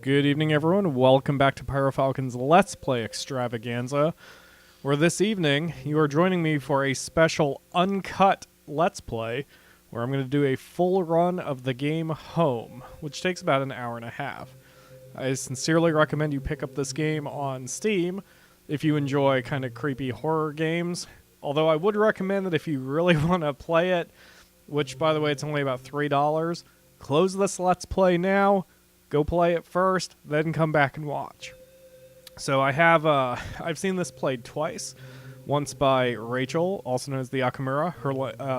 Good evening, everyone. Welcome back to PyroFalkon's Let's Play Extravaganza, where this evening you are joining me for a special Uncut Let's Play, where I'm going to do a full run of the game Home, which takes about an hour and a half. I sincerely recommend you pick up this game on Steam if you enjoy kind of creepy horror games, although I would recommend that if you really want to play it, which, by the way, it's only about $3, close this Let's Play now. Go play it first, then come back and watch. So I've seen this played twice. Once by Rachel, also known as TheAkamura. Her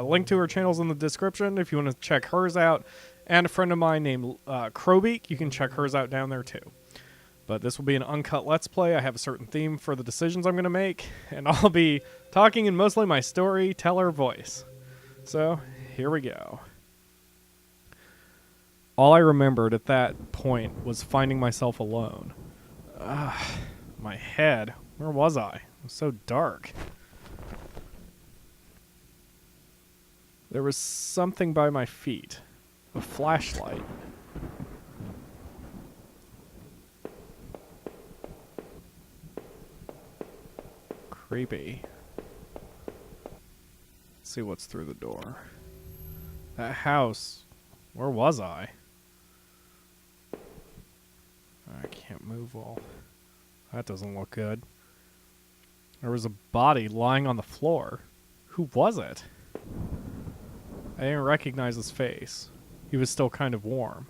link to her channel's in the description if you want to check hers out. And a friend of mine named Crowbeak, you can check hers out down there too. But this will be an uncut Let's Play. I have a certain theme for the decisions I'm going to make, and I'll be talking in mostly my storyteller voice. So, here we go. All I remembered at that point was finding myself alone. My head. Where was I? It was so dark. There was something by my feet. A flashlight. Creepy. Let's see what's through the door. That house. Where was I? I can't move well. That doesn't look good. There was a body lying on the floor. Who was it? I didn't recognize his face. He was still kind of warm.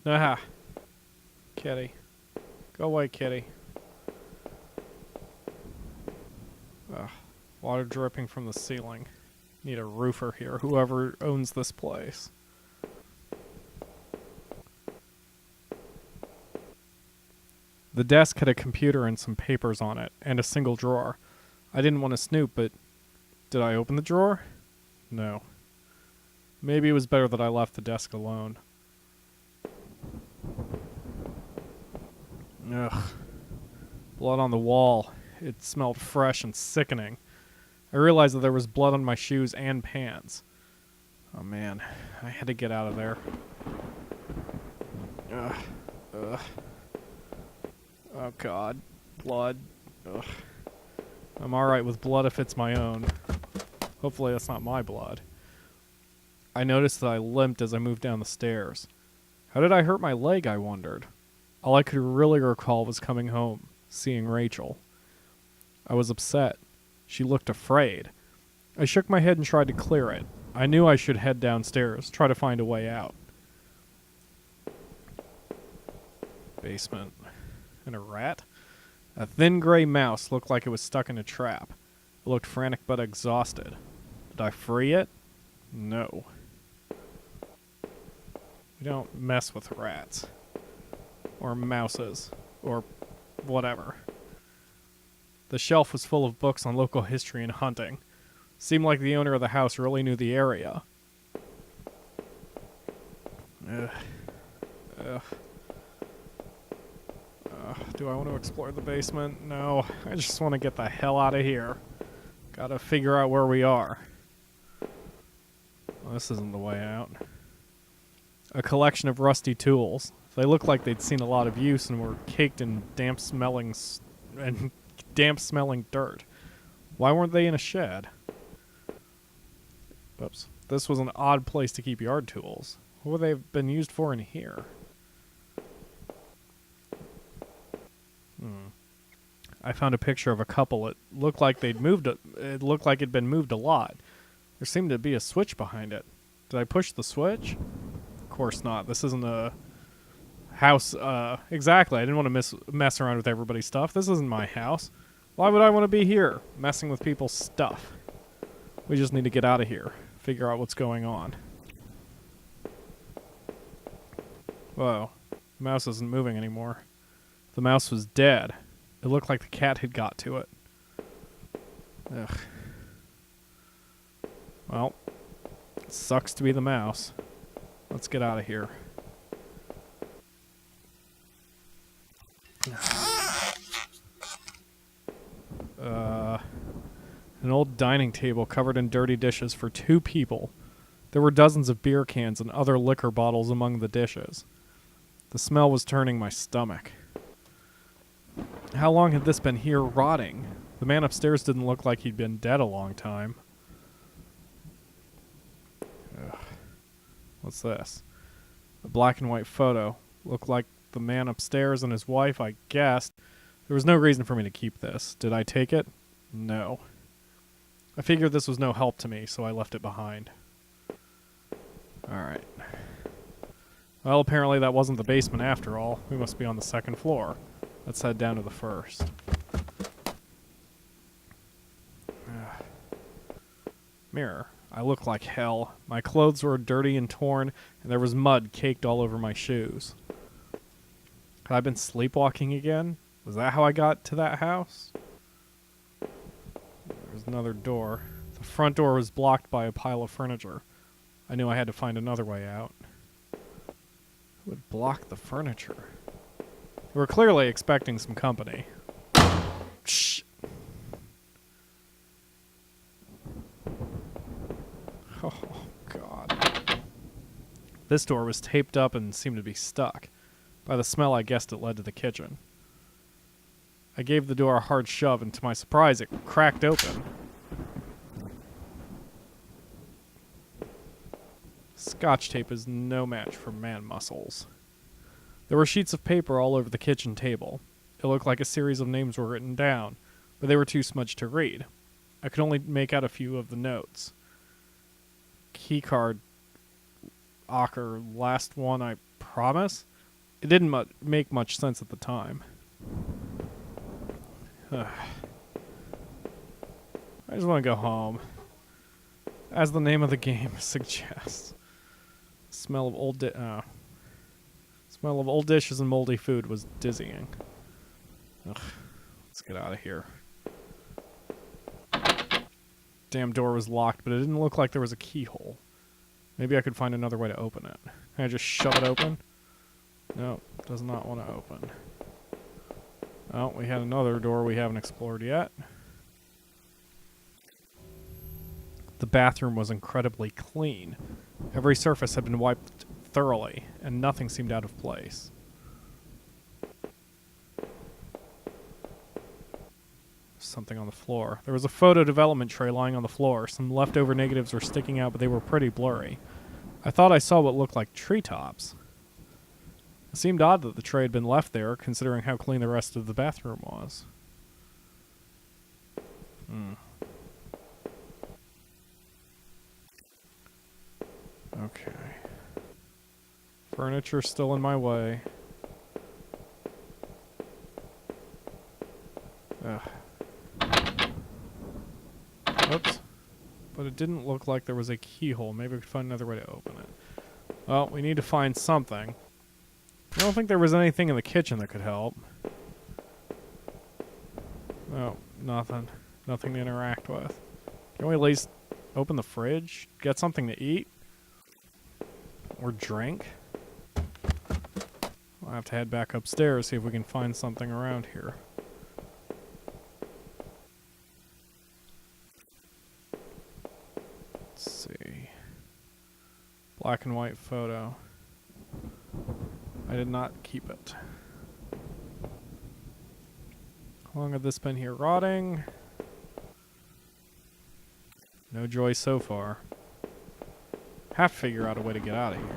Ah! Kitty. Go away, kitty. Ugh. Water dripping from the ceiling. Need a roofer here, whoever owns this place. The desk had a computer and some papers on it, and a single drawer. I didn't want to snoop, but did I open the drawer? No. Maybe it was better that I left the desk alone. Ugh. Blood on the wall. It smelled fresh and sickening. I realized that there was blood on my shoes and pants. Oh man, I had to get out of there. Ugh. Ugh. Oh god. Blood. Ugh. I'm alright with blood if it's my own. Hopefully that's not my blood. I noticed that I limped as I moved down the stairs. How did I hurt my leg, I wondered. All I could really recall was coming home, seeing Rachel. I was upset. She looked afraid. I shook my head and tried to clear it. I knew I should head downstairs, try to find a way out. Basement. And a rat? A thin gray mouse looked like it was stuck in a trap. It looked frantic but exhausted. Did I free it? No. We don't mess with rats. Or mouses. Or whatever. The shelf was full of books on local history and hunting. Seemed like the owner of the house really knew the area. Ugh. Ugh. Do I want to explore the basement? No, I just want to get the hell out of here. Gotta figure out where we are. Well, this isn't the way out. A collection of rusty tools. They look like they'd seen a lot of use and were caked in damp-smelling dirt. Why weren't they in a shed? Oops. This was an odd place to keep yard tools. What would they have been used for in here? I found a picture of a couple. It looked like they'd moved. It looked like it'd been moved a lot. There seemed to be a switch behind it. Did I push the switch? Of course not. This isn't a house. Exactly. I didn't want to mess around with everybody's stuff. This isn't my house. Why would I want to be here, messing with people's stuff? We just need to get out of here. Figure out what's going on. Whoa. The mouse isn't moving anymore. The mouse was dead. It looked like the cat had got to it. Ugh. Well, it sucks to be the mouse. Let's get out of here. An old dining table covered in dirty dishes for 2 people. There were dozens of beer cans and other liquor bottles among the dishes. The smell was turning my stomach. How long had this been here rotting? The man upstairs didn't look like he'd been dead a long time. Ugh. What's this? A black and white photo. Looked like the man upstairs and his wife, I guessed. There was no reason for me to keep this. Did I take it? No. I figured this was no help to me, so I left it behind. Alright. Well, apparently that wasn't the basement after all. We must be on the second floor. Let's head down to the first. Mirror. I look like hell. My clothes were dirty and torn, and there was mud caked all over my shoes. Had I been sleepwalking again? Was that how I got to that house? There's another door. The front door was blocked by a pile of furniture. I knew I had to find another way out. Who would block the furniture? They were clearly expecting some company. Shh. Oh, God. This door was taped up and seemed to be stuck. By the smell, I guessed it led to the kitchen. I gave the door a hard shove, and to my surprise, it cracked open. Scotch tape is no match for man muscles. There were sheets of paper all over the kitchen table. It looked like a series of names were written down, but they were too smudged to read. I could only make out a few of the notes. Keycard, Ocker, last one, I promise? It didn't make much sense at the time. I just want to go home. As the name of the game suggests. Smell of old dishes and moldy food was dizzying. Ugh. Let's get out of here. Damn door was locked, but it didn't look like there was a keyhole. Maybe I could find another way to open it. Can I just shove it open? No, does not want to open. Oh, we had another door we haven't explored yet. The bathroom was incredibly clean. Every surface had been wiped thoroughly, and nothing seemed out of place. Something on the floor. There was a photo development tray lying on the floor. Some leftover negatives were sticking out, but they were pretty blurry. I thought I saw what looked like treetops. It seemed odd that the tray had been left there, considering how clean the rest of the bathroom was. Okay. Furniture still in my way. Ugh. Oops. But it didn't look like there was a keyhole. Maybe we could find another way to open it. Well, we need to find something. I don't think there was anything in the kitchen that could help. Oh, nothing. Nothing to interact with. Can we at least open the fridge? Get something to eat? Or drink? I'll have to head back upstairs, see if we can find something around here. Let's see. Black and white photo. I did not keep it. How long had this been here rotting? No joy so far. Have to figure out a way to get out of here.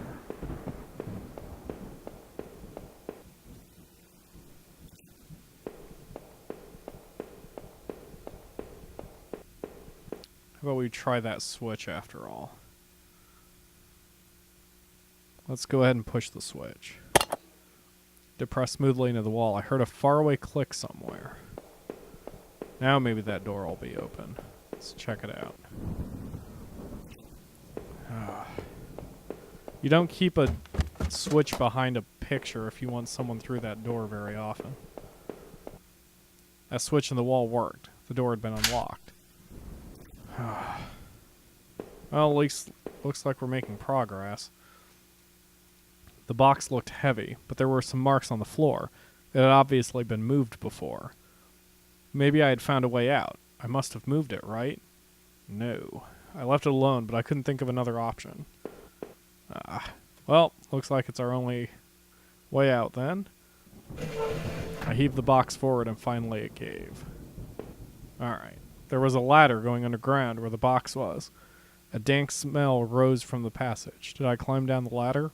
How about we try that switch after all? Let's go ahead and push the switch. Depress smoothly into the wall. I heard a faraway click somewhere. Now maybe that door will be open. Let's check it out. You don't keep a switch behind a picture if you want someone through that door very often. That switch in the wall worked. The door had been unlocked. Well, at least looks like we're making progress. The box looked heavy, but there were some marks on the floor. It had obviously been moved before. Maybe I had found a way out. I must have moved it, right? No. I left it alone, but I couldn't think of another option. Well, looks like it's our only way out then. I heaved the box forward and finally it gave. Alright. There was a ladder going underground where the box was. A dank smell rose from the passage. Did I climb down the ladder?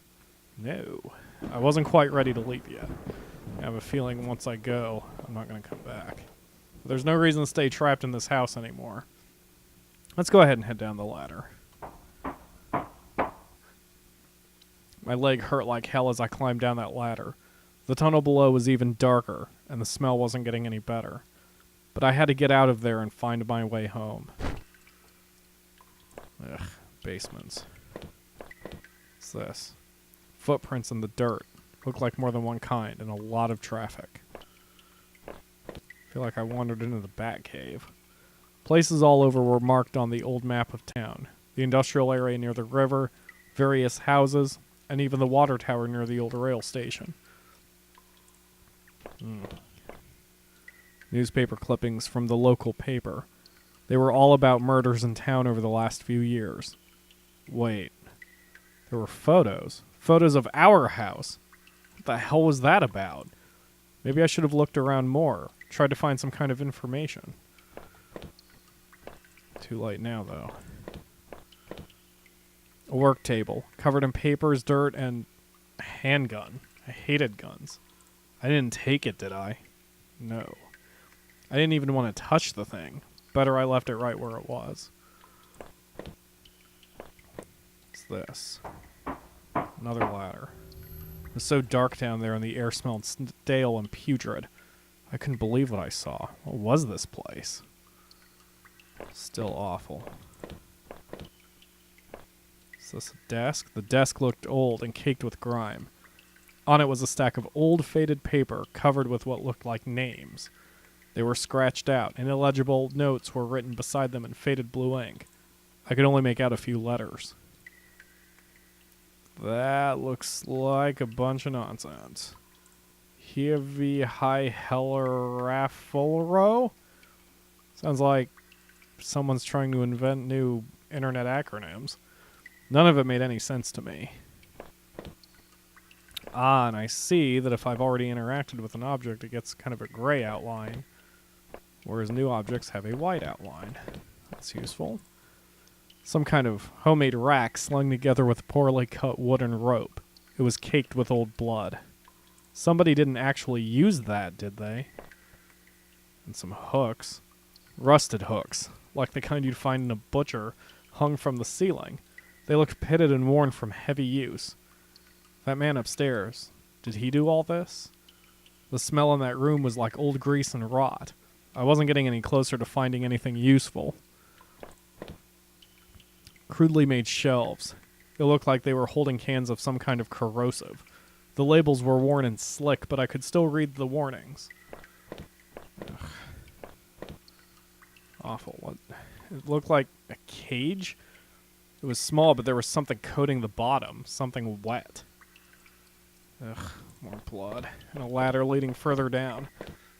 No. I wasn't quite ready to leave yet. I have a feeling once I go, I'm not going to come back. But there's no reason to stay trapped in this house anymore. Let's go ahead and head down the ladder. My leg hurt like hell as I climbed down that ladder. The tunnel below was even darker, and the smell wasn't getting any better. But I had to get out of there and find my way home. Ugh, basements. What's this? Footprints in the dirt. Look like more than one kind, and a lot of traffic. I feel like I wandered into the Batcave. Places all over were marked on the old map of town. The industrial area near the river, various houses, and even the water tower near the old rail station. Newspaper clippings from the local paper. They were all about murders in town over the last few years. Wait. There were photos. Photos of our house. What the hell was that about? Maybe I should have looked around more. Tried to find some kind of information. Too late now, though. A work table. Covered in papers, dirt, and a handgun. I hated guns. I didn't take it, did I? No. I didn't even want to touch the thing. Better I left it right where it was. What's this? Another ladder. It was so dark down there and the air smelled stale and putrid. I couldn't believe what I saw. What was this place? Still awful. Is this a desk? The desk looked old and caked with grime. On it was a stack of old faded paper covered with what looked like names. They were scratched out, and illegible notes were written beside them in faded blue ink. I could only make out a few letters. That looks like a bunch of nonsense. Hivi Hi Heller Rafflero? Sounds like someone's trying to invent new internet acronyms. None of it made any sense to me. Ah, and I see that if I've already interacted with an object, it gets kind of a gray outline, whereas new objects have a white outline. That's useful. Some kind of homemade rack slung together with poorly cut wooden rope. It was caked with old blood. Somebody didn't actually use that, did they? And some hooks. Rusted hooks, like the kind you'd find in a butcher, hung from the ceiling. They looked pitted and worn from heavy use. That man upstairs, did he do all this? The smell in that room was like old grease and rot. I wasn't getting any closer to finding anything useful. Crudely made shelves. It looked like they were holding cans of some kind of corrosive. The labels were worn and slick, but I could still read the warnings. Ugh. Awful. What? It looked like a cage? It was small, but there was something coating the bottom. Something wet. Ugh, more blood. And a ladder leading further down.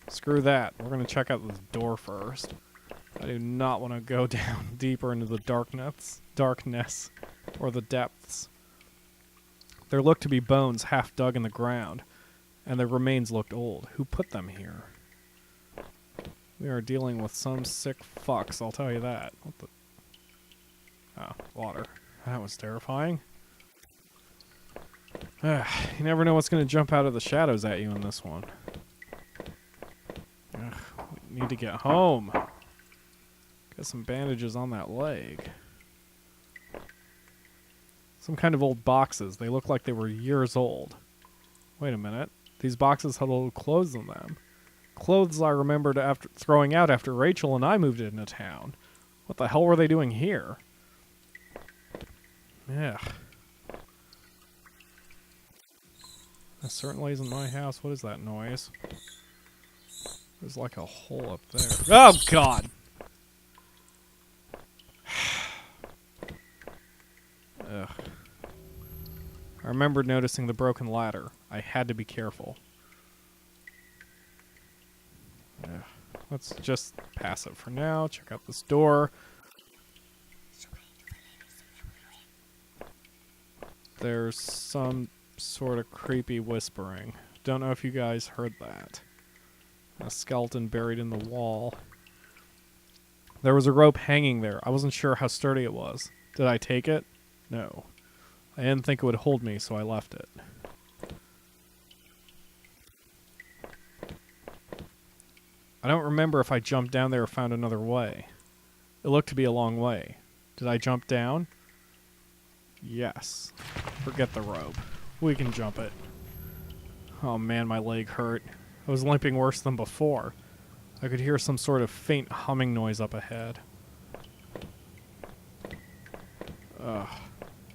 Screw that. We're going to check out this door first. I do not want to go down deeper into the darkness, or the depths. There looked to be bones half dug in the ground, and their remains looked old. Who put them here? We are dealing with some sick fucks, I'll tell you that. What the? Oh, water. That was terrifying. You never know what's going to jump out of the shadows at you in this one. Ugh, we need to get home. Got some bandages on that leg. Some kind of old boxes. They look like they were years old. Wait a minute. These boxes had old clothes in them. Clothes I remembered after throwing out after Rachel and I moved into town. What the hell were they doing here? Yeah. That certainly isn't my house. What is that noise? There's like a hole up there. Oh, God! Ugh. I remembered noticing the broken ladder. I had to be careful. Let's just pass it for now. Check out this door. There's some sort of creepy whispering. Don't know if you guys heard that. A skeleton buried in the wall. There was a rope hanging there. I wasn't sure how sturdy it was. Did I take it? No. I didn't think it would hold me, so I left it. I don't remember if I jumped down there or found another way. It looked to be a long way. Did I jump down? Yes. Forget the rope. We can jump it. Oh man, my leg hurt. I was limping worse than before. I could hear some sort of faint humming noise up ahead. Ugh.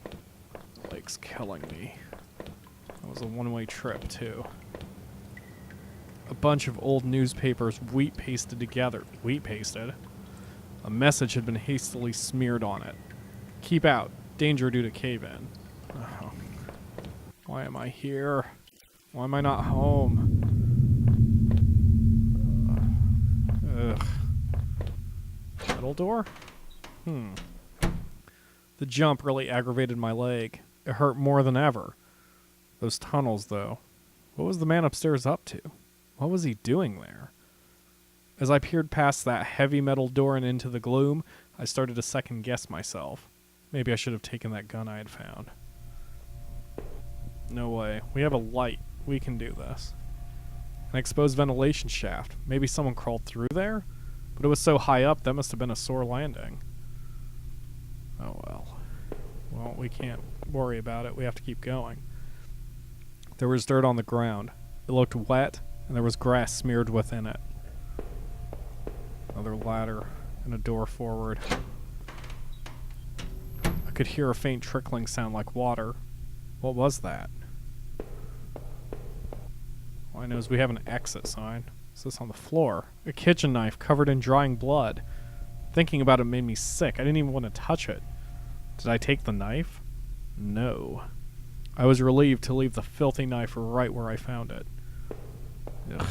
The leg's killing me. That was a one-way trip, too. A bunch of old newspapers wheat pasted together. Wheat pasted? A message had been hastily smeared on it. Keep out. Danger due to cave-in. Oh. Why am I here? Why am I not home? Ugh. Metal door? The jump really aggravated my leg. It hurt more than ever. Those tunnels, though. What was the man upstairs up to? What was he doing there? As I peered past that heavy metal door and into the gloom, I started to second-guess myself. Maybe I should have taken that gun I had found. No way. We have a light. We can do this. An exposed ventilation shaft. Maybe someone crawled through there? But it was so high up, that must have been a sore landing. Oh well. Well, we can't worry about it. We have to keep going. There was dirt on the ground. It looked wet, and there was grass smeared within it. Another ladder and a door forward. I could hear a faint trickling sound like water. What was that? All I know is we have an exit sign. What's this on the floor? A kitchen knife covered in drying blood. Thinking about it made me sick. I didn't even want to touch it. Did I take the knife? No. I was relieved to leave the filthy knife right where I found it. Ugh.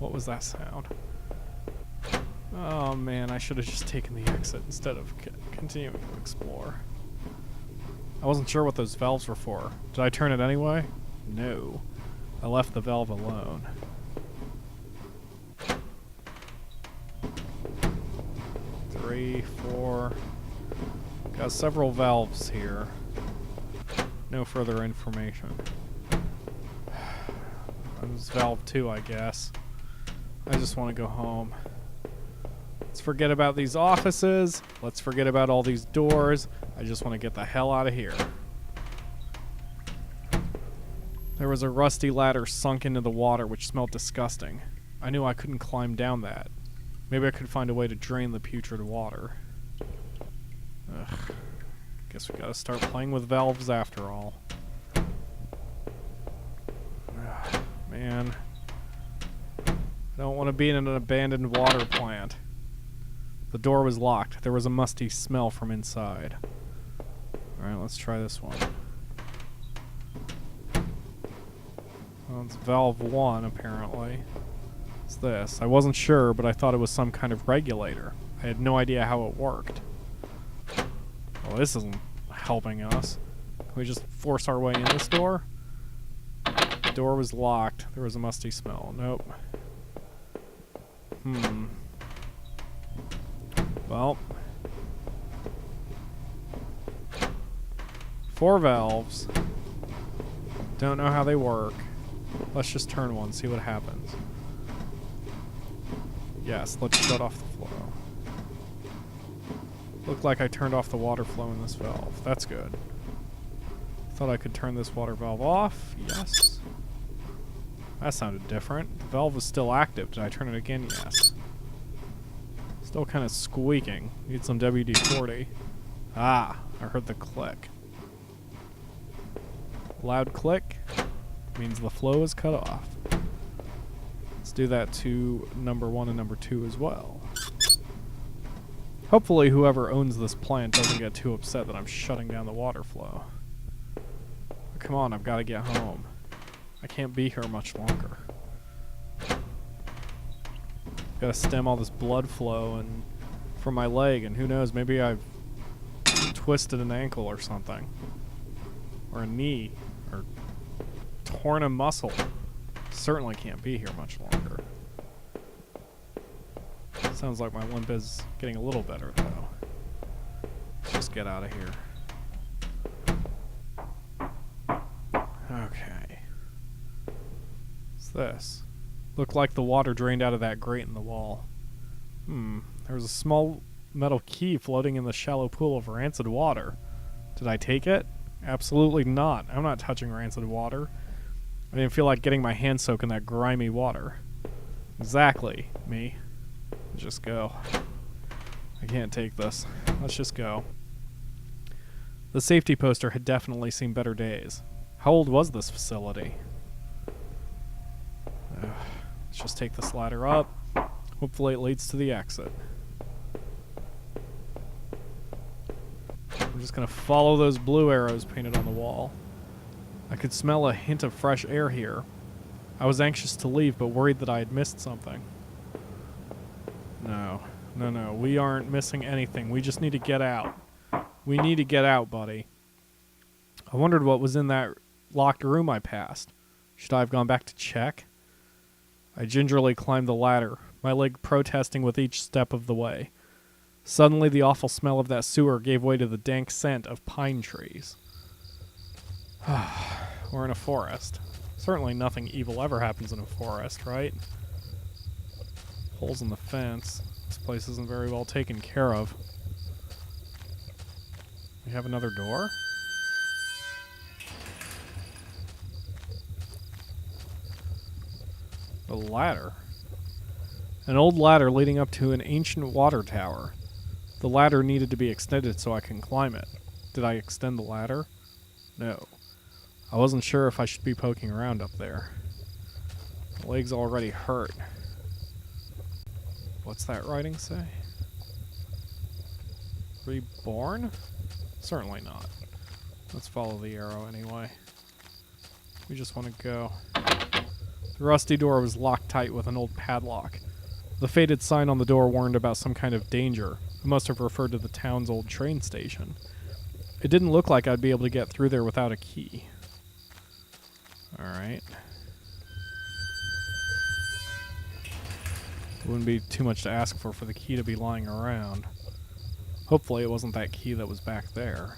What was that sound? Oh man, I should have just taken the exit instead of continuing to explore. I wasn't sure what those valves were for. Did I turn it anyway? No. I left the valve alone. 3, 4. Got several valves here. No further information. That was valve 2, I guess. I just want to go home. Let's forget about these offices. Let's forget about all these doors. I just want to get the hell out of here. There was a rusty ladder sunk into the water which smelled disgusting. I knew I couldn't climb down that. Maybe I could find a way to drain the putrid water. Ugh. Guess we gotta start playing with valves after all. Ugh, man. I don't want to be in an abandoned water plant. The door was locked. There was a musty smell from inside. Alright, let's try this one. Well, it's valve 1, apparently. What's this? I wasn't sure, but I thought it was some kind of regulator. I had no idea how it worked. Well, this isn't helping us. Can we just force our way in this door? The door was locked. There was a musty smell. Nope. Well. 4 valves. Don't know how they work. Let's just turn one, see what happens. Yes, let's shut off the flow. Looked like I turned off the water flow in this valve. That's good. Thought I could turn this water valve off. Yes. That sounded different. The valve is still active. Did I turn it again? Yes. Still kind of squeaking. Need some WD-40. Ah, I heard the click. Loud click means the flow is cut off. Let's do that to number 1 and number 2 as well. Hopefully whoever owns this plant doesn't get too upset that I'm shutting down the water flow. Come on, I've got to get home. I can't be here much longer. Gotta stem all this blood flow and from my leg, and who knows, maybe I've twisted an ankle or something. Or a knee. Or torn a muscle. Certainly can't be here much longer. Sounds like my limp is getting a little better, though. Let's just get out of here. Okay. What's this? Looked like the water drained out of that grate in the wall. There was a small metal key floating in the shallow pool of rancid water. Did I take it? Absolutely not. I'm not touching rancid water. I didn't feel like getting my hands soaked in that grimy water. Exactly, me. Just go. I can't take this. Let's just go. The safety poster had definitely seen better days. How old was this facility? Let's just take this ladder up. Hopefully it leads to the exit. I'm just gonna follow those blue arrows painted on the wall. I could smell a hint of fresh air here. I was anxious to leave, but worried that I had missed something. No. We aren't missing anything. We just need to get out. We need to get out, buddy. I wondered what was in that locked room I passed. Should I have gone back to check? I gingerly climbed the ladder, my leg protesting with each step of the way. Suddenly, the awful smell of that sewer gave way to the dank scent of pine trees. We're in a forest. Certainly nothing evil ever happens in a forest, right? Holes in the fence. This place isn't very well taken care of. We have another door? A ladder. An old ladder leading up to an ancient water tower. The ladder needed to be extended so I can climb it. Did I extend the ladder? No. I wasn't sure if I should be poking around up there. My legs already hurt. What's that writing say? Reborn? Certainly not. Let's follow the arrow anyway. We just want to go. The rusty door was locked tight with an old padlock. The faded sign on the door warned about some kind of danger. It must have referred to the town's old train station. It didn't look like I'd be able to get through there without a key. Alright. It wouldn't be too much to ask for the key to be lying around. Hopefully it wasn't that key that was back there.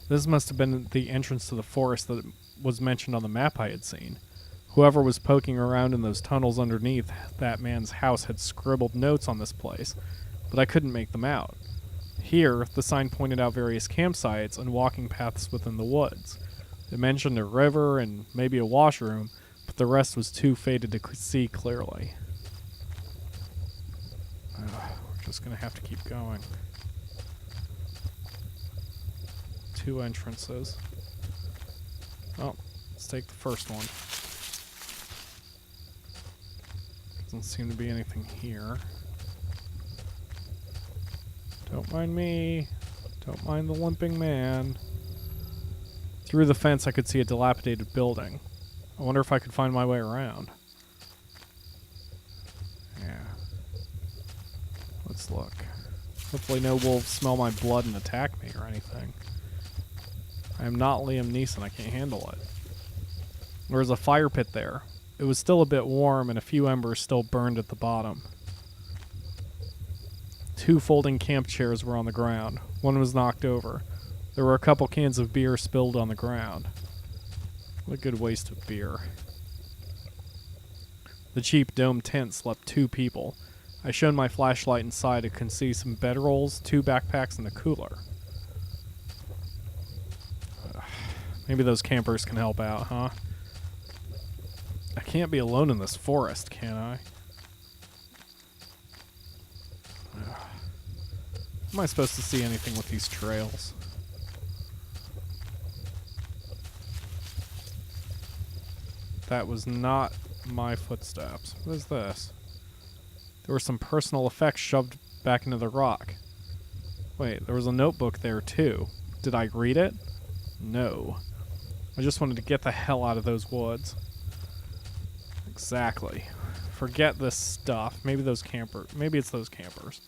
This must have been the entrance to the forest that was mentioned on the map I had seen. Whoever was poking around in those tunnels underneath that man's house had scribbled notes on this place, but I couldn't make them out. Here, the sign pointed out various campsites and walking paths within the woods. It mentioned a river and maybe a washroom, but the rest was too faded to see clearly. We're just gonna have to keep going. 2 entrances. Oh, let's take the first one. Doesn't seem to be anything here. Don't mind me. Don't mind the limping man. Through the fence, I could see a dilapidated building. I wonder if I could find my way around. Yeah. Let's look. Hopefully no wolves smell my blood and attack me or anything. I am not Liam Neeson. I can't handle it. There was a fire pit there. It was still a bit warm and a few embers still burned at the bottom. 2 folding camp chairs were on the ground. One was knocked over. There were a couple cans of beer spilled on the ground. What a good waste of beer. The cheap dome tent slept 2 people. I shone my flashlight inside and could see some bedrolls, 2 backpacks, and a cooler. Maybe those campers can help out, huh? I can't be alone in this forest, can I? Am I supposed to see anything with these trails? That was not my footsteps. What is this? There were some personal effects shoved back into the rock. Wait, there was a notebook there too. Did I read it? No. I just wanted to get the hell out of those woods. Exactly. forget this stuff. Maybe those campers. Maybe it's those campers.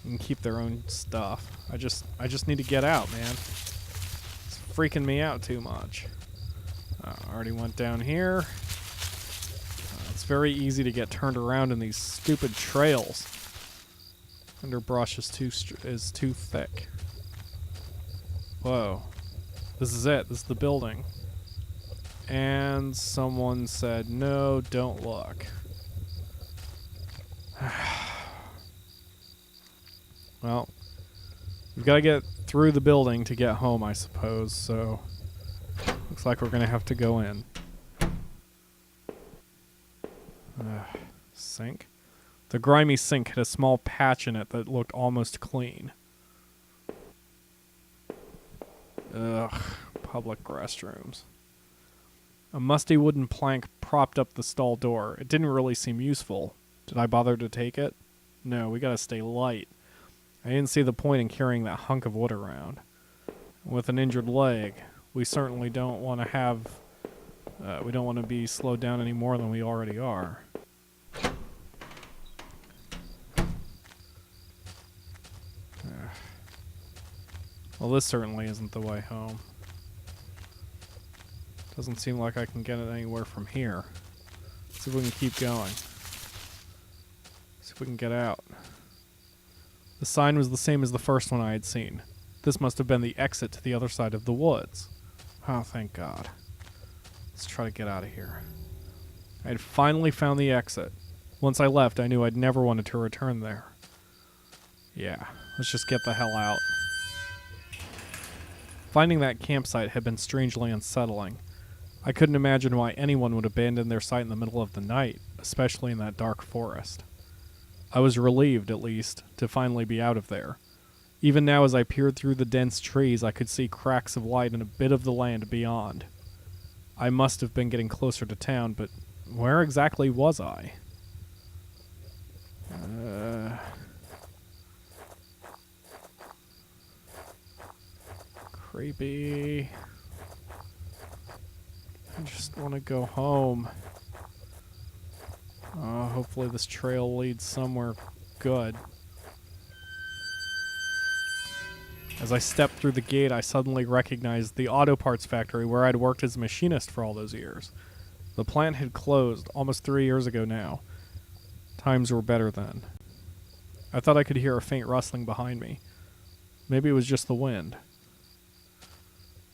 You can keep their own stuff. I just need to get out, man. It's freaking me out too much. I already went down here. It's very easy to get turned around in these stupid trails. Underbrush is too thick. Whoa. This is it. This is the building. And someone said, no, don't look. Well, we've got to get through the building to get home, I suppose, so looks like we're going to have to go in. Sink. The grimy sink had a small patch in it that looked almost clean. Ugh, public restrooms. A musty wooden plank propped up the stall door. It didn't really seem useful. Did I bother to take it? No, we gotta stay light. I didn't see the point in carrying that hunk of wood around. With an injured leg, we certainly don't want to have... we don't want to be slowed down any more than we already are. Well, this certainly isn't the way home. Doesn't seem like I can get it anywhere from here. See if we can keep going. See if we can get out. The sign was the same as the first one I had seen. This must have been the exit to the other side of the woods. Oh, thank God. Let's try to get out of here. I had finally found the exit. Once I left, I knew I'd never wanted to return there. Yeah, let's just get the hell out. Finding that campsite had been strangely unsettling. I couldn't imagine why anyone would abandon their site in the middle of the night, especially in that dark forest. I was relieved, at least, to finally be out of there. Even now, as I peered through the dense trees, I could see cracks of light in a bit of the land beyond. I must have been getting closer to town, but where exactly was I? Creepy. I just want to go home. Hopefully this trail leads somewhere good. As I stepped through the gate, I suddenly recognized the auto parts factory where I'd worked as a machinist for all those years. The plant had closed almost 3 years ago now. Times were better then. I thought I could hear a faint rustling behind me. Maybe it was just the wind.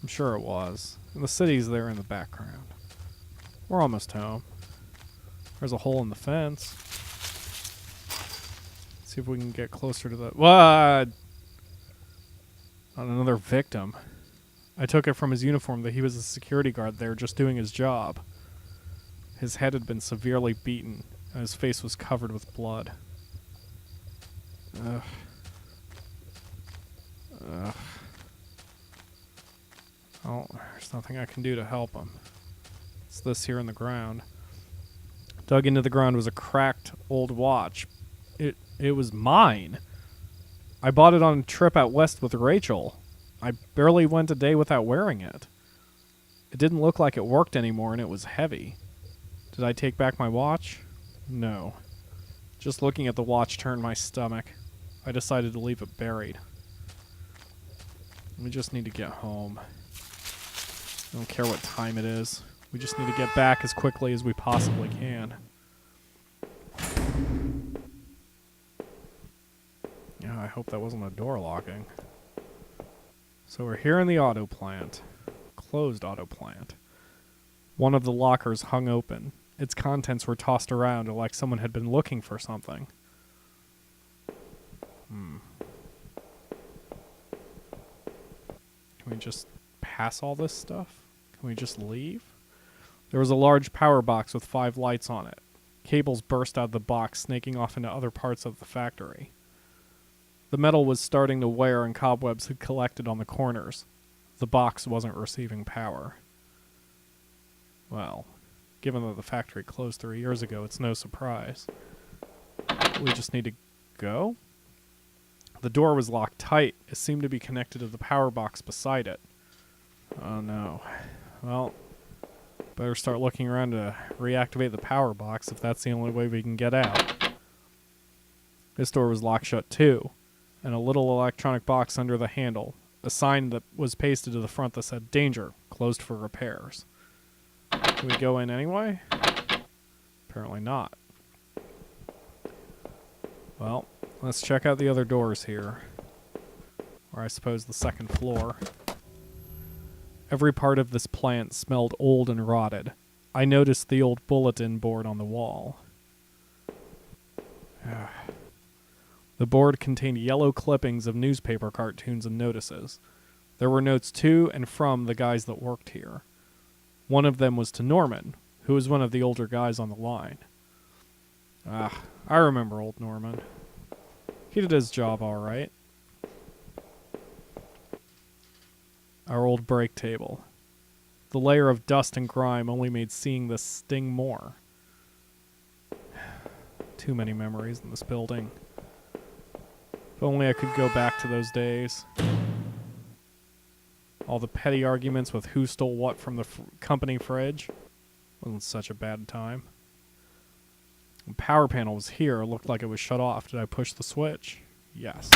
I'm sure it was. And the city's there in the background. We're almost home. There's a hole in the fence. Let's see if we can get closer to the... What? Not another victim. I took it from his uniform that he was a security guard there just doing his job. His head had been severely beaten, and his face was covered with blood. Ugh. Ugh. Oh, there's nothing I can do to help him. It's this here in the ground. Dug into the ground was a cracked old watch. It was mine. I bought it on a trip out west with Rachel. I barely went a day without wearing it. It didn't look like it worked anymore, and it was heavy. Did I take back my watch? No. Just looking at the watch turned my stomach. I decided to leave it buried. We just need to get home. I don't care what time it is. We just need to get back as quickly as we possibly can. Yeah, I hope that wasn't a door locking. So we're here in the auto plant. Closed auto plant. One of the lockers hung open. Its contents were tossed around like someone had been looking for something. Can we just pass all this stuff? Can we just leave? There was a large power box with 5 lights on it. Cables burst out of the box, snaking off into other parts of the factory. The metal was starting to wear and cobwebs had collected on the corners. The box wasn't receiving power. Well, given that the factory closed 3 years ago, it's no surprise. We just need to go? The door was locked tight. It seemed to be connected to the power box beside it. Oh no. Well, Better start looking around to reactivate the power box if that's the only way we can get out. This door was locked shut too, and a little electronic box under the handle. A sign that was pasted to the front that said, "Danger, closed for repairs." Can we go in anyway? Apparently not. Well, let's check out the other doors here. Or I suppose the second floor. Every part of this plant smelled old and rotted. I noticed the old bulletin board on the wall. The board contained yellow clippings of newspaper cartoons and notices. There were notes to and from the guys that worked here. One of them was to Norman, who was one of the older guys on the line. I remember old Norman. He did his job all right. Our old break table. The layer of dust and grime only made seeing this sting more. Too many memories in this building. If only I could go back to those days. All the petty arguments with who stole what from the company fridge. Wasn't such a bad time. The power panel was here. It looked like it was shut off. Did I push the switch? Yes.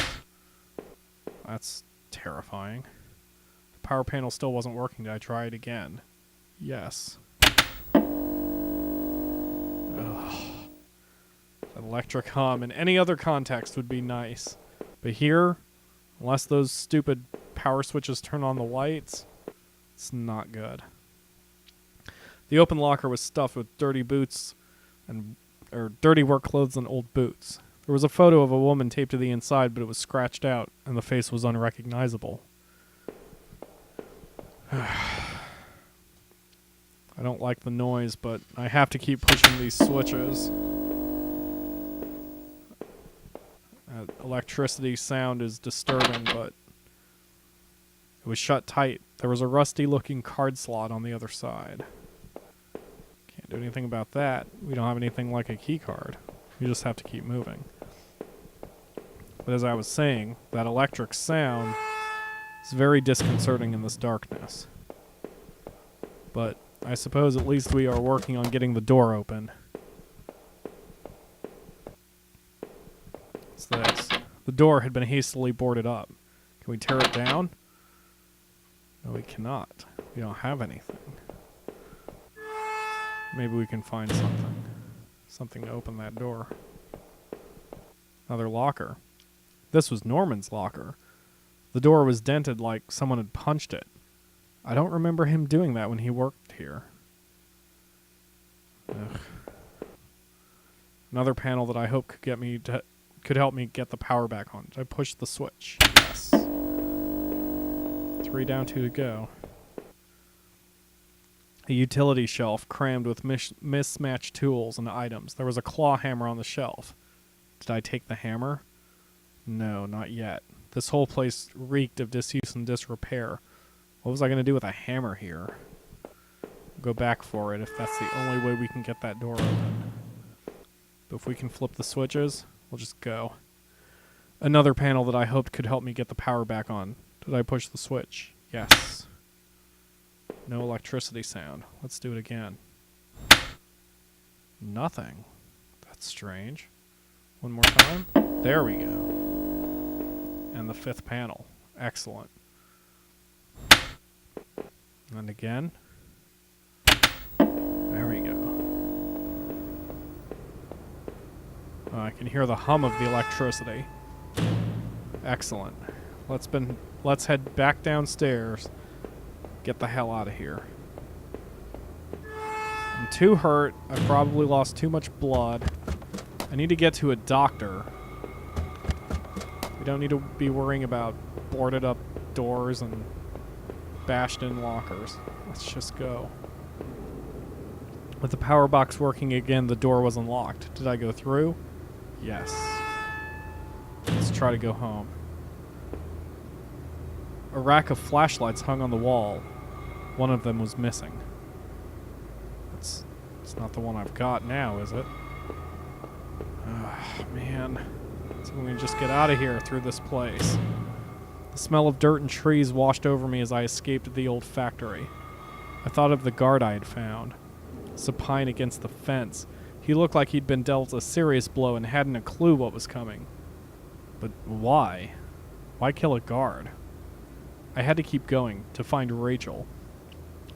That's terrifying. The power panel still wasn't working. Did I try it again? Yes. Ugh. That electric hum in any other context would be nice. But here, unless those stupid power switches turn on the lights, it's not good. The open locker was stuffed with dirty boots or dirty work clothes and old boots. There was a photo of a woman taped to the inside, but it was scratched out, and the face was unrecognizable. I don't like the noise, but I have to keep pushing these switches. Electricity sound is disturbing, but it was shut tight. There was a rusty-looking card slot on the other side. Can't do anything about that. We don't have anything like a key card. We just have to keep moving. But as I was saying, that electric sound is very disconcerting in this darkness. But I suppose at least we are working on getting the door open. What's this? The door had been hastily boarded up. Can we tear it down? No, we cannot. We don't have anything. Maybe we can find something. Something to open that door. Another locker. This was Norman's locker. The door was dented like someone had punched it. I don't remember him doing that when he worked here. Ugh. Another panel that I hope could help me get the power back on. Did I push the switch? Yes. 3 down, 2 to go. A utility shelf crammed with mismatched tools and items. There was a claw hammer on the shelf. Did I take the hammer? No, not yet. This whole place reeked of disuse and disrepair. What was I going to do with a hammer here? Go back for it if that's the only way we can get that door open. But if we can flip the switches, we'll just go. Another panel that I hoped could help me get the power back on. Did I push the switch? Yes. No electricity sound. Let's do it again. Nothing. That's strange. One more time. There we go. And the 5th panel. Excellent. And again. There we go. I can hear the hum of the electricity. Excellent. Let's head back downstairs. Get the hell out of here. I'm too hurt. I probably lost too much blood. I need to get to a doctor. We don't need to be worrying about boarded up doors and bashed in lockers. Let's just go. With the power box working again, the door was unlocked. Did I go through? Yes. Let's try to go home. A rack of flashlights hung on the wall. One of them was missing. It's not the one I've got now, is it? Man. So we can just get out of here through this place. The smell of dirt and trees washed over me as I escaped the old factory. I thought of the guard I had found, supine against the fence. He looked like he'd been dealt a serious blow and hadn't a clue what was coming. But why? Why kill a guard? I had to keep going to find Rachel.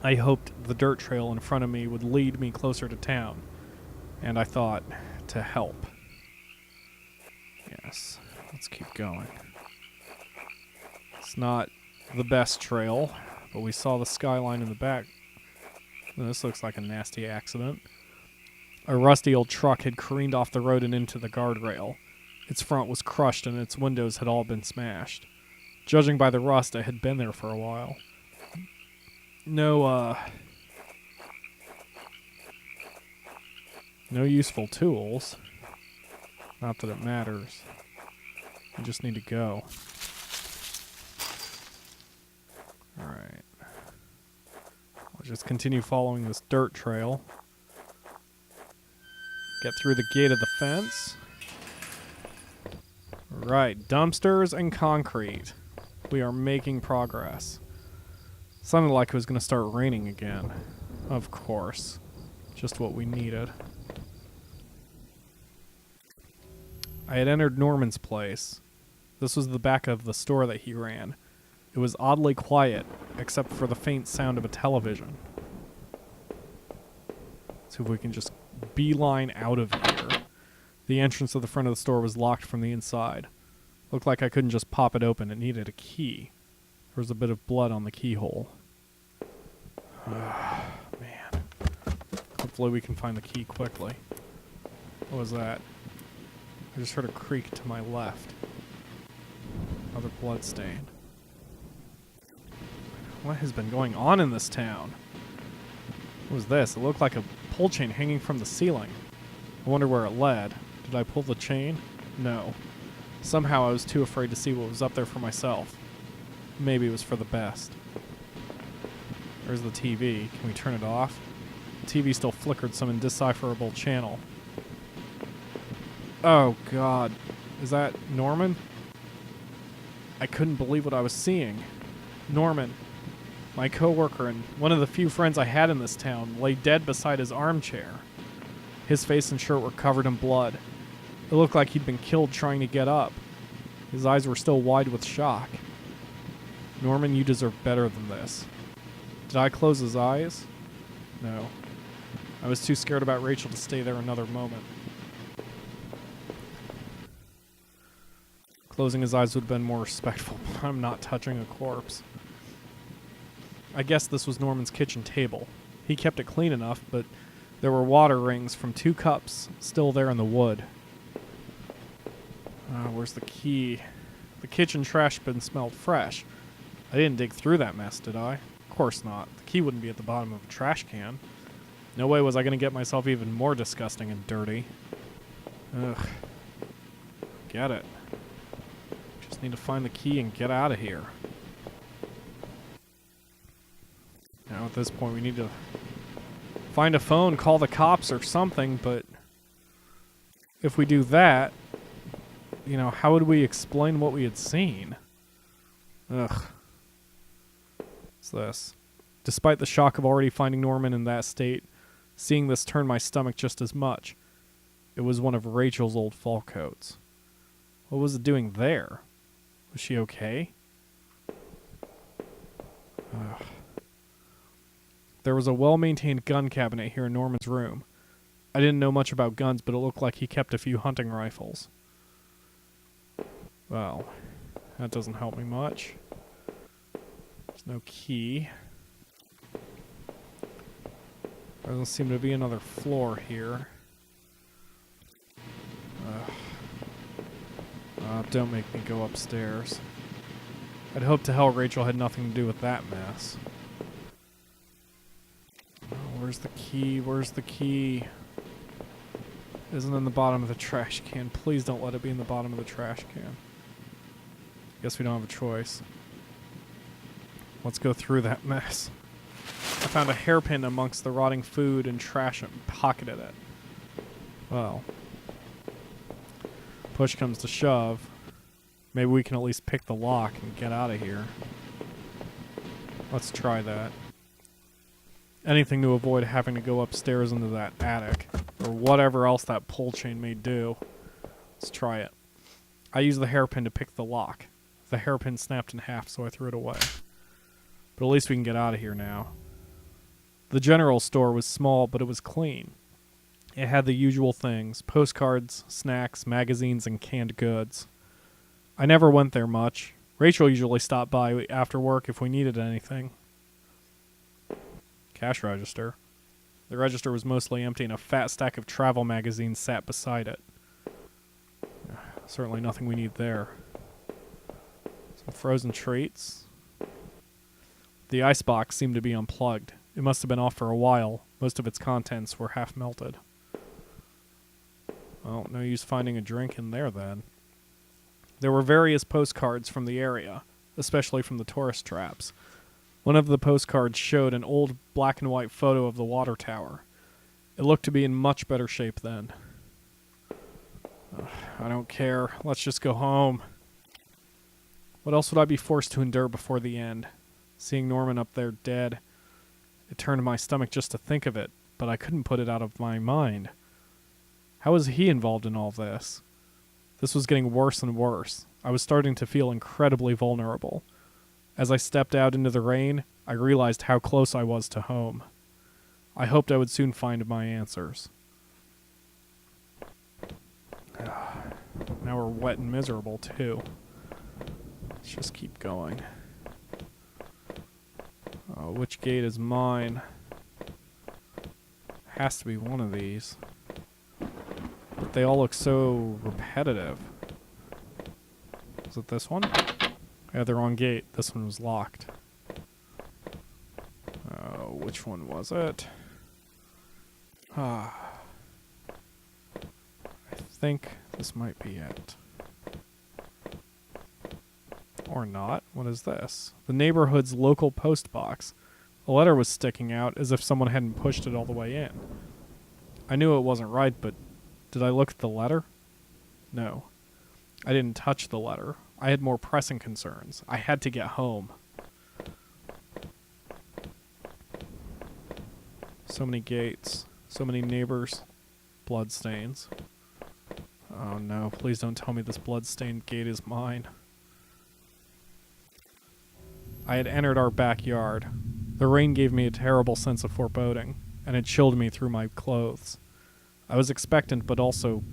I hoped the dirt trail in front of me would lead me closer to town. And I thought, to help. Yes, let's keep going. It's not the best trail, but we saw the skyline in the back. This looks like a nasty accident. A rusty old truck had careened off the road and into the guardrail. Its front was crushed and its windows had all been smashed. Judging by the rust, it had been there for a while. No useful tools. Not that it matters. We just need to go. Alright. We'll just continue following this dirt trail. Get through the gate of the fence. Right, dumpsters and concrete. We are making progress. Sounded like it was going to start raining again. Of course. Just what we needed. I had entered Norman's place. This was the back of the store that he ran. It was oddly quiet, except for the faint sound of a television. See if we can just beeline out of here. The entrance to the front of the store was locked from the inside. Looked like I couldn't just pop it open. It needed a key. There was a bit of blood on the keyhole. Man. Hopefully we can find the key quickly. What was that? I just heard a creak to my left. Another blood stain. What has been going on in this town? What was this? It looked like a pull chain hanging from the ceiling. I wonder where it led. Did I pull the chain? No. Somehow I was too afraid to see what was up there for myself. Maybe it was for the best. There's the TV. Can we turn it off? The TV still flickered some indecipherable channel. Oh, God. Is that Norman? I couldn't believe what I was seeing. Norman, my coworker and one of the few friends I had in this town, lay dead beside his armchair. His face and shirt were covered in blood. It looked like he'd been killed trying to get up. His eyes were still wide with shock. Norman, you deserve better than this. Did I close his eyes? No. I was too scared about Rachel to stay there another moment. Closing his eyes would have been more respectful, but I'm not touching a corpse. I guess this was Norman's kitchen table. He kept it clean enough, but there were water rings from 2 cups still there in the wood. Where's the key? The kitchen trash bin smelled fresh. I didn't dig through that mess, did I? Of course not. The key wouldn't be at the bottom of a trash can. No way was I going to get myself even more disgusting and dirty. Ugh. Get it. Just need to find the key and get out of here. Now at this point we need to find a phone, call the cops or something, but if we do that, you know, how would we explain what we had seen? Ugh. What's this? Despite the shock of already finding Norman in that state, seeing this turned my stomach just as much. It was one of Rachel's old fall coats. What was it doing there? Was she okay? Ugh. There was a well-maintained gun cabinet here in Norman's room. I didn't know much about guns, but it looked like he kept a few hunting rifles. Well, that doesn't help me much. There's no key. There doesn't seem to be another floor here. Don't make me go upstairs. I'd hope to hell Rachel had nothing to do with that mess. Oh, where's the key? Where's the key? Isn't in the bottom of the trash can. Please don't let it be in the bottom of the trash can. Guess we don't have a choice. Let's go through that mess. I found a hairpin amongst the rotting food and trash and pocketed it. Well, push comes to shove. Maybe we can at least pick the lock and get out of here. Let's try that. Anything to avoid having to go upstairs into that attic, or whatever else that pull chain may do. Let's try it. I used the hairpin to pick the lock. The hairpin snapped in half, so I threw it away. But at least we can get out of here now. The general store was small, but it was clean. It had the usual things: postcards, snacks, magazines, and canned goods. I never went there much. Rachel usually stopped by after work if we needed anything. Cash register. The register was mostly empty and a fat stack of travel magazines sat beside it. Certainly nothing we need there. Some frozen treats. The icebox seemed to be unplugged. It must have been off for a while. Most of its contents were half melted. Well, no use finding a drink in there then. There were various postcards from the area, especially from the tourist traps. One of the postcards showed an old black and white photo of the water tower. It looked to be in much better shape then. I don't care. Let's just go home. What else would I be forced to endure before the end? Seeing Norman up there dead. It turned my stomach just to think of it, but I couldn't put it out of my mind. How was he involved in all this? This was getting worse and worse. I was starting to feel incredibly vulnerable. As I stepped out into the rain, I realized how close I was to home. I hoped I would soon find my answers. Now we're wet and miserable, too. Let's just keep going. Oh, which gate is mine? Has to be one of these. But they all look so repetitive. Is it this one? I had the wrong gate. This one was locked. Oh, which one was it? I think this might be it. Or not. What is this? The neighborhood's local post box. A letter was sticking out as if someone hadn't pushed it all the way in. I knew it wasn't right, but did I look at the letter? No. I didn't touch the letter. I had more pressing concerns. I had to get home. So many gates. So many neighbors. Bloodstains. Oh no, please don't tell me this bloodstained gate is mine. I had entered our backyard. The rain gave me a terrible sense of foreboding, and it chilled me through my clothes. I was expectant, but also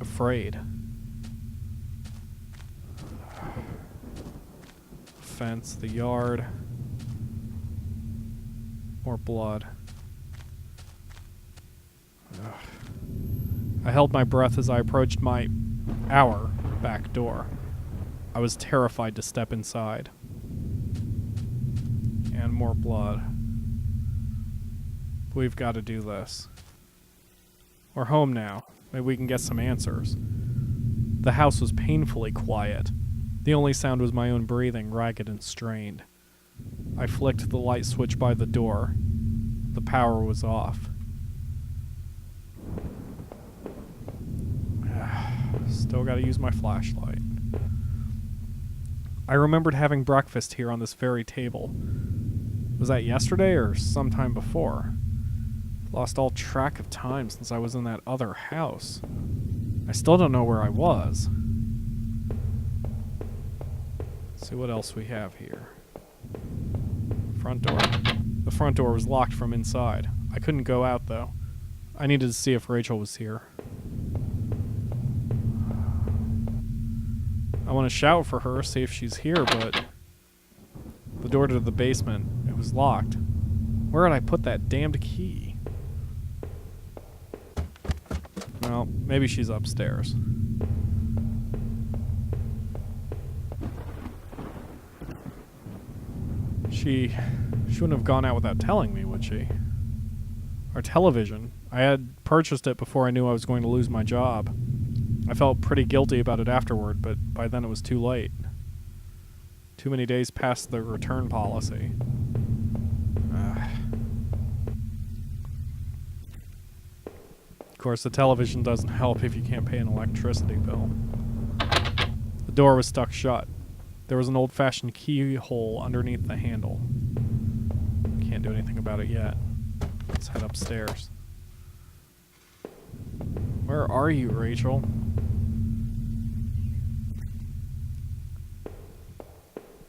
afraid. Fence, the yard. More blood. Ugh. I held my breath as I approached our back door. I was terrified to step inside. And more blood. We've got to do this. We're home now. Maybe we can get some answers. The house was painfully quiet. The only sound was my own breathing, ragged and strained. I flicked the light switch by the door. The power was off. Still gotta use my flashlight. I remembered having breakfast here on this very table. Was that yesterday or sometime before? Lost all track of time since I was in that other house. I still don't know where I was. Let's see what else we have here. Front door. The front door was locked from inside. I couldn't go out though. I needed to see if Rachel was here. I want to shout for her, see if she's here, but the door to the basement, it was locked. Where did I put that damned key? Well, maybe she's upstairs. She wouldn't have gone out without telling me, would she? Our television. I had purchased it before I knew I was going to lose my job. I felt pretty guilty about it afterward, but by then it was too late. Too many days past the return policy. Of course, the television doesn't help if you can't pay an electricity bill. The door was stuck shut. There was an old-fashioned keyhole underneath the handle. Can't can't do anything about it yet. Let's head upstairs. Where are you, Rachel?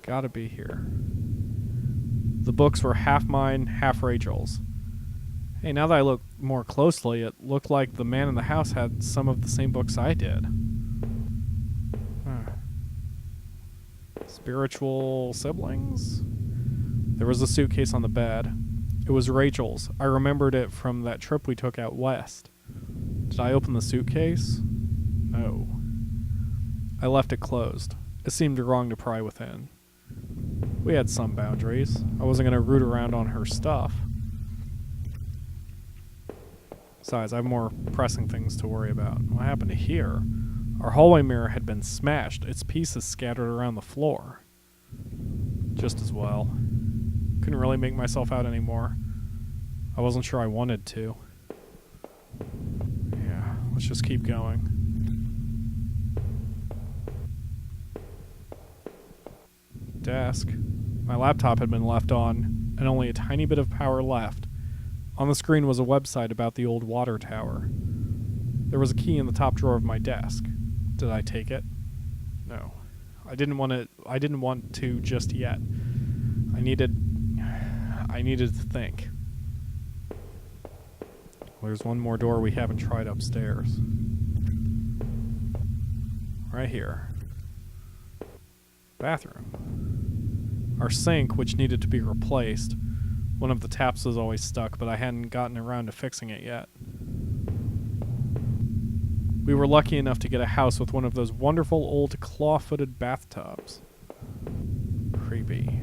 Gotta be here. The books were half mine, half Rachel's. Hey, now that I look more closely, it looked like the man in the house had some of the same books I did. Spiritual siblings? There was a suitcase on the bed. It was Rachel's. I remembered it from that trip we took out west. Did I open the suitcase? No. I left it closed. It seemed wrong to pry within. We had some boundaries. I wasn't going to root around on her stuff. Besides, I have more pressing things to worry about. What happened to here? Our hallway mirror had been smashed, its pieces scattered around the floor. Just as well. Couldn't really make myself out anymore. I wasn't sure I wanted to. Yeah, let's just keep going. Desk. My laptop had been left on, and only a tiny bit of power left. On the screen was a website about the old water tower. There was a key in the top drawer of my desk. Did I take it? No. I didn't want to just yet. I needed to think. There's one more door we haven't tried upstairs. Right here. Bathroom. Our sink, which needed to be replaced. One of the taps was always stuck, but I hadn't gotten around to fixing it yet. We were lucky enough to get a house with one of those wonderful old claw-footed bathtubs. Creepy.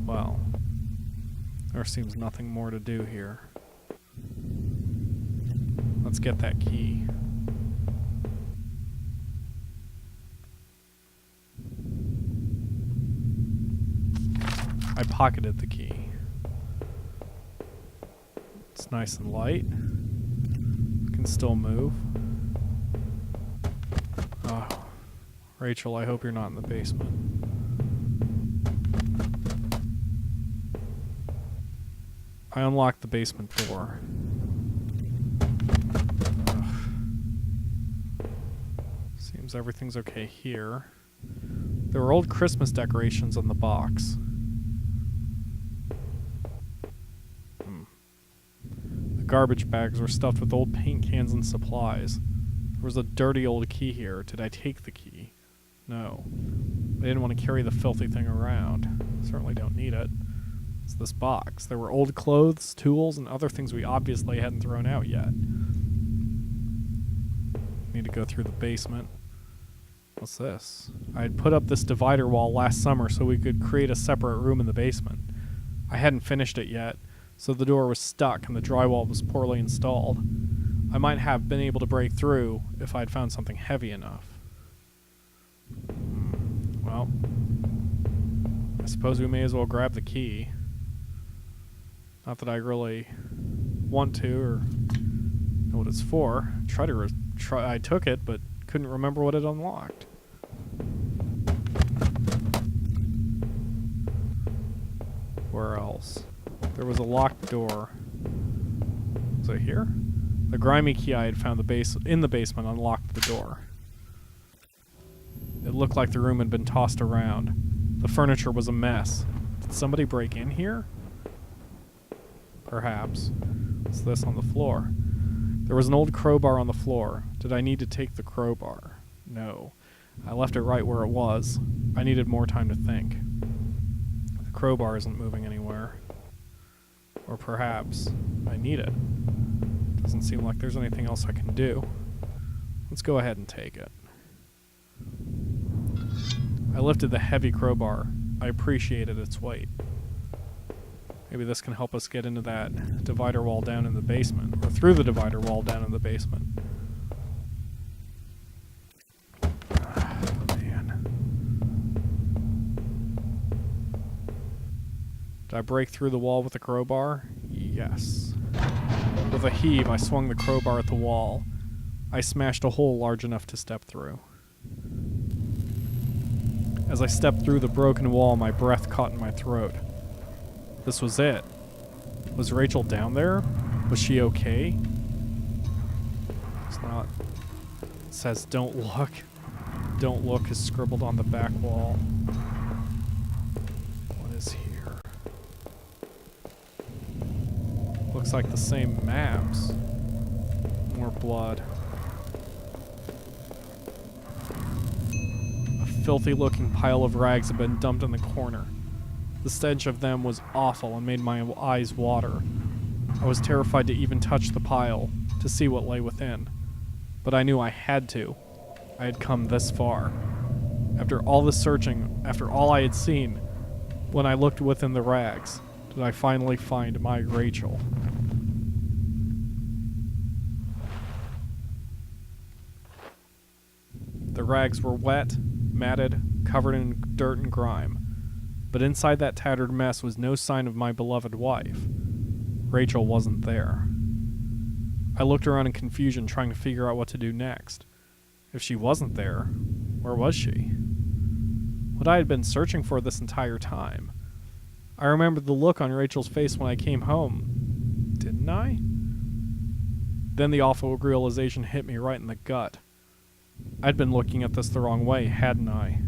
Well, there seems nothing more to do here. Let's get that key. I pocketed the key. It's nice and light. Can still move. Oh, Rachel, I hope you're not in the basement. I unlocked the basement door. Ugh. Seems everything's okay here. There were old Christmas decorations on the box. Garbage bags were stuffed with old paint cans and supplies. There was a dirty old key here. Did I take the key? No. I didn't want to carry the filthy thing around. Certainly don't need it. It's this box. There were old clothes, tools, and other things we obviously hadn't thrown out yet. Need to go through the basement. What's this? I had put up this divider wall last summer so we could create a separate room in the basement. I hadn't finished it yet, so the door was stuck and the drywall was poorly installed. I might have been able to break through if I'd found something heavy enough. Well, I suppose we may as well grab the key. Not that I really want to or know what it's for. I took it, but couldn't remember what it unlocked. Where else? There was a locked door. Was it here? The grimy key I had found in the basement unlocked the door. It looked like the room had been tossed around. The furniture was a mess. Did somebody break in here? Perhaps. What's this on the floor? There was an old crowbar on the floor. Did I need to take the crowbar? No. I left it right where it was. I needed more time to think. The crowbar isn't moving anywhere. Or perhaps I need it. Doesn't seem like there's anything else I can do. Let's go ahead and take it. I lifted the heavy crowbar. I appreciated its weight. Maybe this can help us get into that divider wall down in the basement, or through the divider wall down in the basement. Ah, man. Did I break through the wall with the crowbar? Yes. With a heave, I swung the crowbar at the wall. I smashed a hole large enough to step through. As I stepped through the broken wall, my breath caught in my throat. This was it. Was Rachel down there? Was she okay? It's not. It says don't look. Don't look is scribbled on the back wall. What is here? Looks like the same maps. More blood. A filthy looking pile of rags had been dumped in the corner. The stench of them was awful and made my eyes water. I was terrified to even touch the pile, to see what lay within. But I knew I had to. I had come this far. After all the searching, after all I had seen, when I looked within the rags, did I finally find my Rachel. The rags were wet, matted, covered in dirt and grime. But inside that tattered mess was no sign of my beloved wife. Rachel wasn't there. I looked around in confusion, trying to figure out what to do next. If she wasn't there, where was she? What I had been searching for this entire time. I remembered the look on Rachel's face when I came home. Didn't I? Then the awful realization hit me right in the gut. I'd been looking at this the wrong way, hadn't I?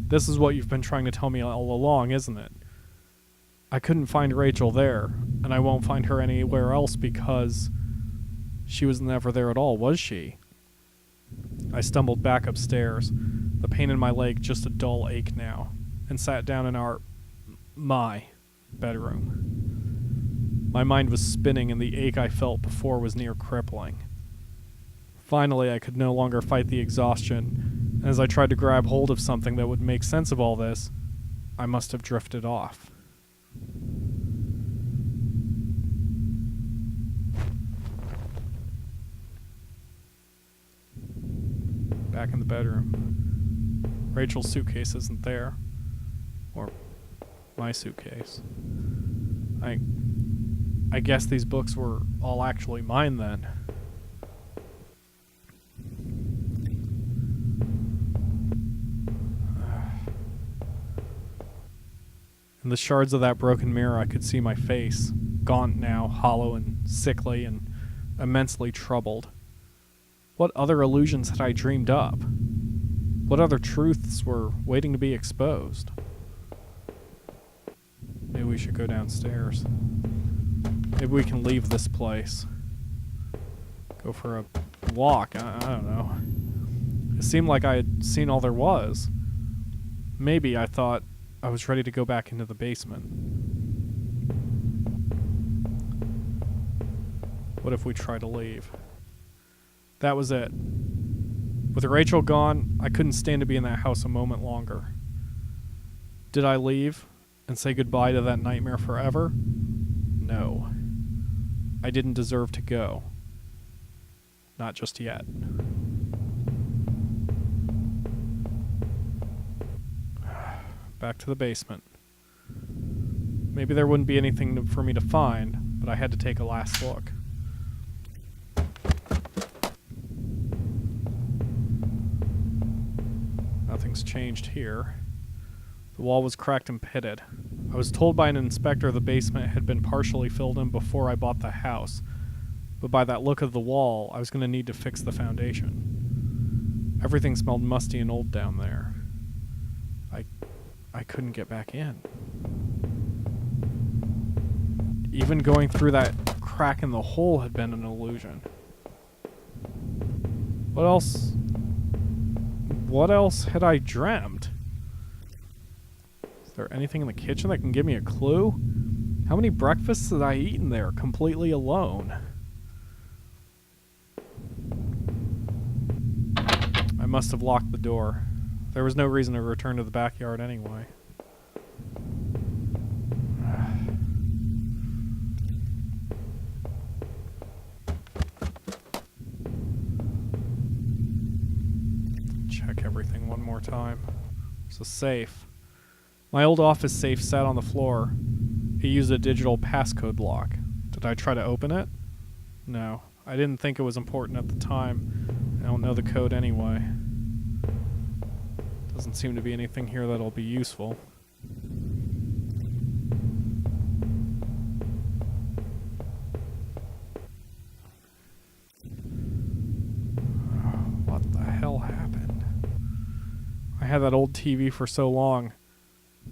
This is what you've been trying to tell me all along, isn't it? I couldn't find Rachel there, and I won't find her anywhere else because she was never there at all, was she? I stumbled back upstairs, the pain in my leg just a dull ache now, and sat down in my bedroom. My mind was spinning, and the ache I felt before was near crippling. Finally, I could no longer fight the exhaustion, and as I tried to grab hold of something that would make sense of all this, I must have drifted off. Back in the bedroom. Rachel's suitcase isn't there. Or my suitcase. I guess these books were all actually mine then. In the shards of that broken mirror, I could see my face, gaunt now, hollow and sickly and immensely troubled. What other illusions had I dreamed up? What other truths were waiting to be exposed? Maybe we should go downstairs. Maybe we can leave this place. Go for a walk. I don't know. It seemed like I had seen all there was. Maybe I thought I was ready to go back into the basement. What if we try to leave? That was it. With Rachel gone, I couldn't stand to be in that house a moment longer. Did I leave and say goodbye to that nightmare forever? No. I didn't deserve to go. Not just yet. Back to the basement. Maybe there wouldn't be anything for me to find, but I had to take a last look. Nothing's changed here. The wall was cracked and pitted. I was told by an inspector the basement had been partially filled in before I bought the house, but by that look of the wall, I was going to need to fix the foundation. Everything smelled musty and old down there. I couldn't get back in. Even going through that crack in the hole had been an illusion. What else had I dreamt? Is there anything in the kitchen that can give me a clue? How many breakfasts did I eat in there completely alone? I must have locked the door. There was no reason to return to the backyard anyway. Check everything one more time. There's a safe. My old office safe sat on the floor. It used a digital passcode lock. Did I try to open it? No. I didn't think it was important at the time. I don't know the code anyway. Doesn't seem to be anything here that'll be useful. hell happened? I had that old TV for so long,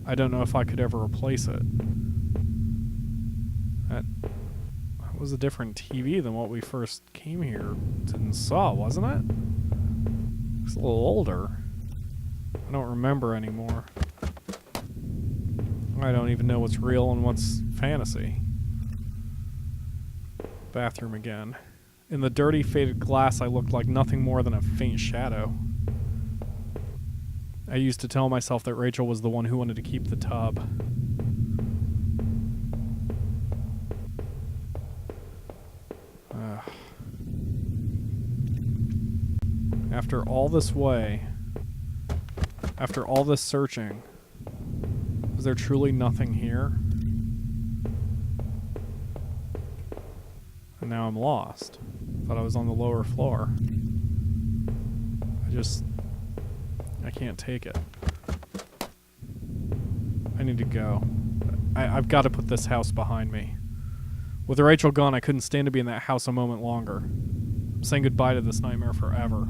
I don't know if I could ever replace it. That was a different TV than what we first came here and saw, wasn't it? It's a little older. I don't remember anymore. I don't even know what's real and what's fantasy. Bathroom again. In the dirty, faded glass, I looked like nothing more than a faint shadow. I used to tell myself that Rachel was the one who wanted to keep the tub. After all this searching, is there truly nothing here? And now I'm lost. Thought I was on the lower floor. I can't take it. I need to go. I've got to put this house behind me. With Rachel gone, I couldn't stand to be in that house a moment longer. I'm saying goodbye to this nightmare forever.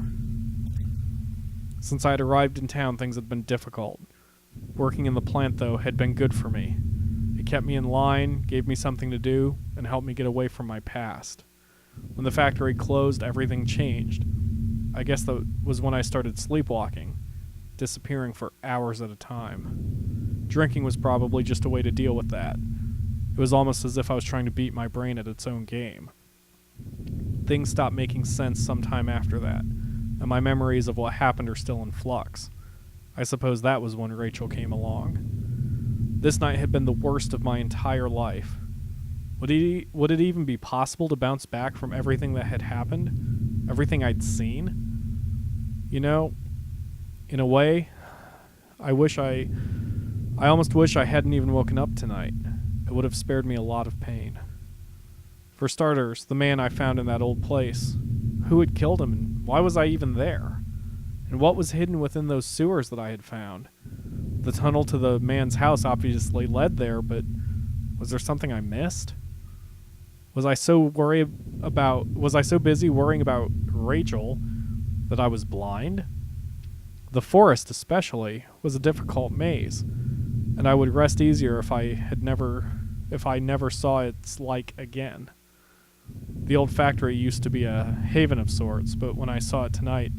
Since I had arrived in town, things had been difficult. Working in the plant, though, had been good for me. It kept me in line, gave me something to do, and helped me get away from my past. When the factory closed, everything changed. I guess that was when I started sleepwalking, disappearing for hours at a time. Drinking was probably just a way to deal with that. It was almost as if I was trying to beat my brain at its own game. Things stopped making sense sometime after that, and my memories of what happened are still in flux. I suppose that was when Rachel came along. This night had been the worst of my entire life. Would it even be possible to bounce back from everything that had happened? Everything I'd seen? You know, in a way, I almost wish I hadn't even woken up tonight. It would have spared me a lot of pain. For starters, the man I found in that old place. Who had killed him, and why was I even there? And what was hidden within those sewers that I had found? The tunnel to the man's house obviously led there, but was there something I missed? Was I so busy worrying about Rachel that I was blind? The forest, especially, was a difficult maze, and I would rest easier if I never saw its like again. The old factory used to be a haven of sorts, but when I saw it tonight,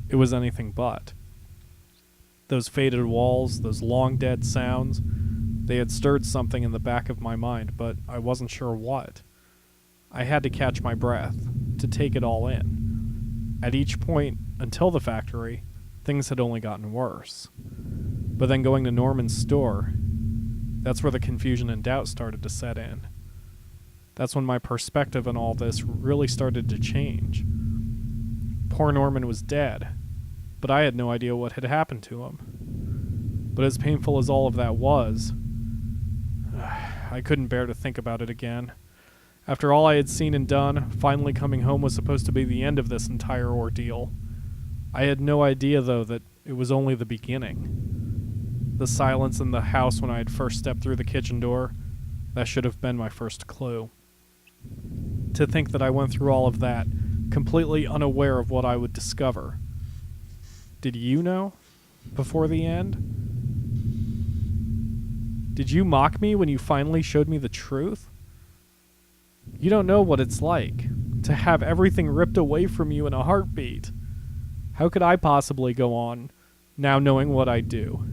it was anything but. Those faded walls, those long dead sounds, they had stirred something in the back of my mind, but I wasn't sure what. I had to catch my breath, to take it all in. At each point, until the factory, things had only gotten worse. But then going to Norman's store, that's where the confusion and doubt started to set in. That's when my perspective on all this really started to change. Poor Norman was dead, but I had no idea what had happened to him. But as painful as all of that was, I couldn't bear to think about it again. After all I had seen and done, finally coming home was supposed to be the end of this entire ordeal. I had no idea, though, that it was only the beginning. The silence in the house when I had first stepped through the kitchen door, that should have been my first clue. To think that I went through all of that, completely unaware of what I would discover. Did you know? Before the end? Did you mock me when you finally showed me the truth? You don't know what it's like to have everything ripped away from you in a heartbeat. How could I possibly go on now knowing what I do?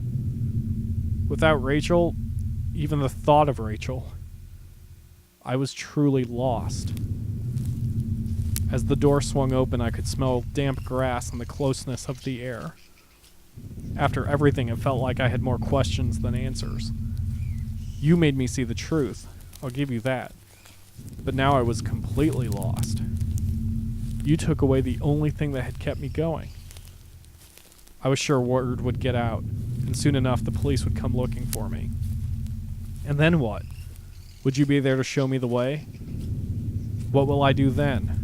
Without Rachel, even the thought of Rachel, I was truly lost. As the door swung open, I could smell damp grass and the closeness of the air. After everything, it felt like I had more questions than answers. You made me see the truth, I'll give you that. But now I was completely lost. You took away the only thing that had kept me going. I was sure word would get out, and soon enough the police would come looking for me. And then what? Would you be there to show me the way? What will I do then?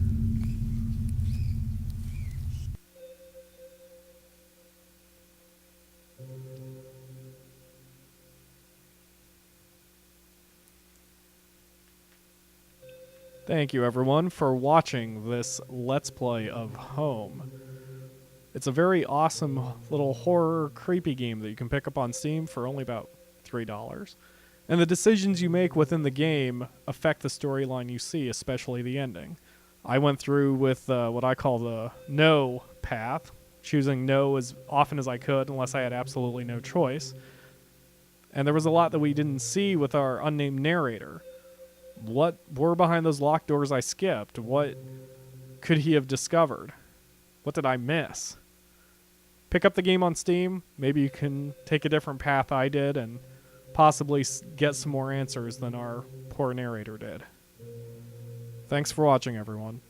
Thank you everyone for watching this Let's Play of Home. It's a very awesome little horror creepy game that you can pick up on Steam for only about $3. And the decisions you make within the game affect the storyline you see, especially the ending. I went through with what I call the no path, choosing no as often as I could unless I had absolutely no choice. And there was a lot that we didn't see with our unnamed narrator. What were behind those locked doors I skipped? What could he have discovered? What did I miss? Pick up the game on Steam. Maybe you can take a different path I did and possibly get some more answers than our poor narrator did. Thanks for watching, everyone.